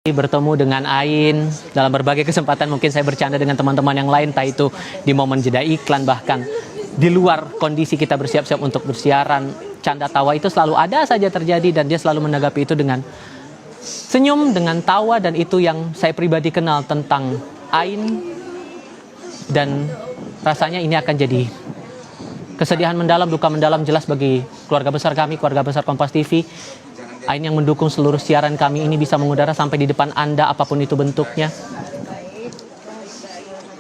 Bertemu dengan Ain dalam berbagai kesempatan, mungkin saya bercanda dengan teman-teman yang lain, entah itu di momen jeda iklan, bahkan di luar kondisi kita bersiap-siap untuk bersiaran. Canda tawa itu selalu ada saja terjadi, dan dia selalu menanggapi itu dengan senyum, dengan tawa, dan itu yang saya pribadi kenal tentang Ain. Dan rasanya ini akan jadi kesedihan mendalam, duka mendalam jelas bagi keluarga besar kami, keluarga besar Kompas TV. Ain yang mendukung seluruh siaran kami ini bisa mengudara sampai di depan Anda, apapun itu bentuknya.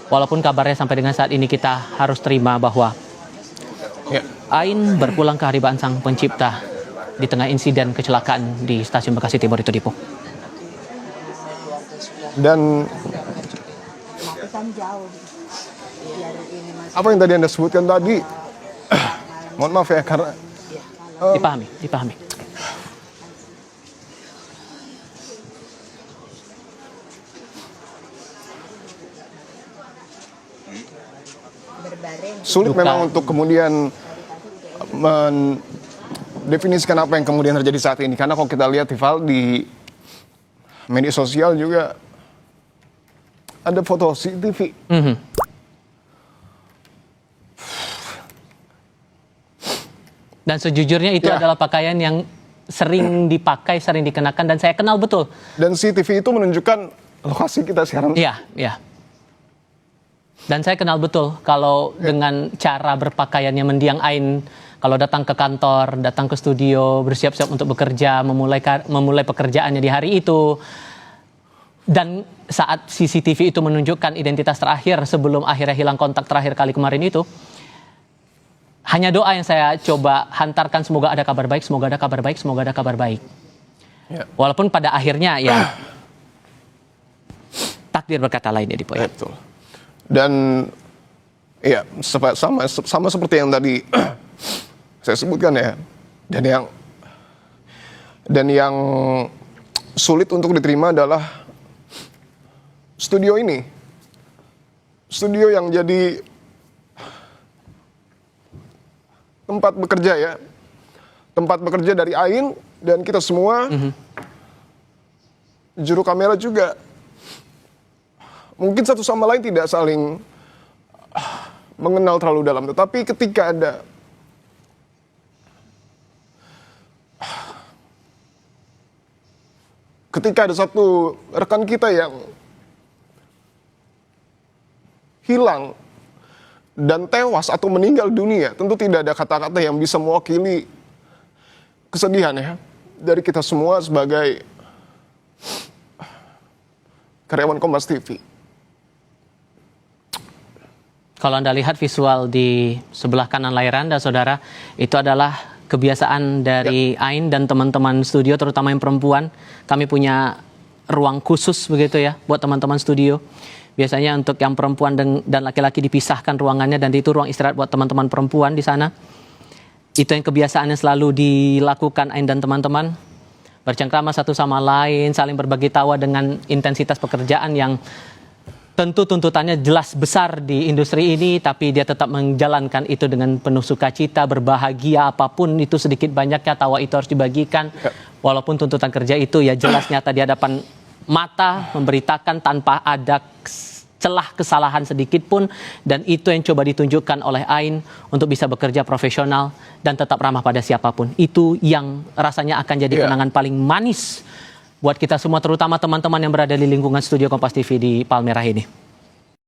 Walaupun kabarnya sampai dengan saat ini kita harus terima bahwa Ain berpulang ke haribaan Sang Pencipta di tengah insiden kecelakaan di Stasiun Bekasi Timur itu, Dipo. Dan apa yang tadi Anda sebutkan tadi, mohon maaf ya, karena dipahami. Sulit memang untuk kemudian mendefinisikan apa yang kemudian terjadi saat ini. Karena kalau kita lihat di media sosial juga ada foto CCTV. Dan sejujurnya itu adalah pakaian yang sering dipakai, sering dikenakan, dan saya kenal betul. Dan CCTV itu menunjukkan lokasi kita sekarang. Iya. Dan saya kenal betul kalau dengan cara berpakaiannya mendiang Ain, kalau datang ke kantor, datang ke studio, bersiap-siap untuk bekerja, memulai pekerjaannya di hari itu. Dan saat CCTV itu menunjukkan identitas terakhir sebelum akhirnya hilang kontak terakhir kali kemarin itu, hanya doa yang saya coba hantarkan, semoga ada kabar baik, semoga ada kabar baik, semoga ada kabar baik. Walaupun pada akhirnya ya takdir berkata lain ya, Dipo. Betul. Dan ya sama seperti yang tadi saya sebutkan ya, dan yang sulit untuk diterima adalah studio ini, studio yang jadi tempat bekerja dari Ain dan kita semua, juru kamera juga. Mungkin satu sama lain tidak saling mengenal terlalu dalam, tetapi ketika ada satu rekan kita yang hilang dan tewas atau meninggal dunia, tentu tidak ada kata-kata yang bisa mewakili kesedihan ya dari kita semua sebagai karyawan Kompas TV. Kalau Anda lihat visual di sebelah kanan layar Anda, saudara, itu adalah kebiasaan dari Ain dan teman-teman studio, terutama yang perempuan. Kami punya ruang khusus begitu ya buat teman-teman studio. Biasanya untuk yang perempuan dan laki-laki dipisahkan ruangannya, dan itu ruang istirahat buat teman-teman perempuan di sana. Itu yang kebiasaannya selalu dilakukan Ain dan teman-teman. Bercengkrama satu sama lain, saling berbagi tawa dengan intensitas pekerjaan yang tentu tuntutannya jelas besar di industri ini, tapi dia tetap menjalankan itu dengan penuh sukacita, berbahagia, apapun itu sedikit banyaknya tawa itu harus dibagikan. Walaupun tuntutan kerja itu ya jelas nyata di hadapan mata, memberitakan tanpa ada celah kesalahan sedikit pun, dan itu yang coba ditunjukkan oleh Ain untuk bisa bekerja profesional dan tetap ramah pada siapapun. Itu yang rasanya akan jadi kenangan paling manis buat kita semua, terutama teman-teman yang berada di lingkungan studio Kompas TV di Palmerah ini.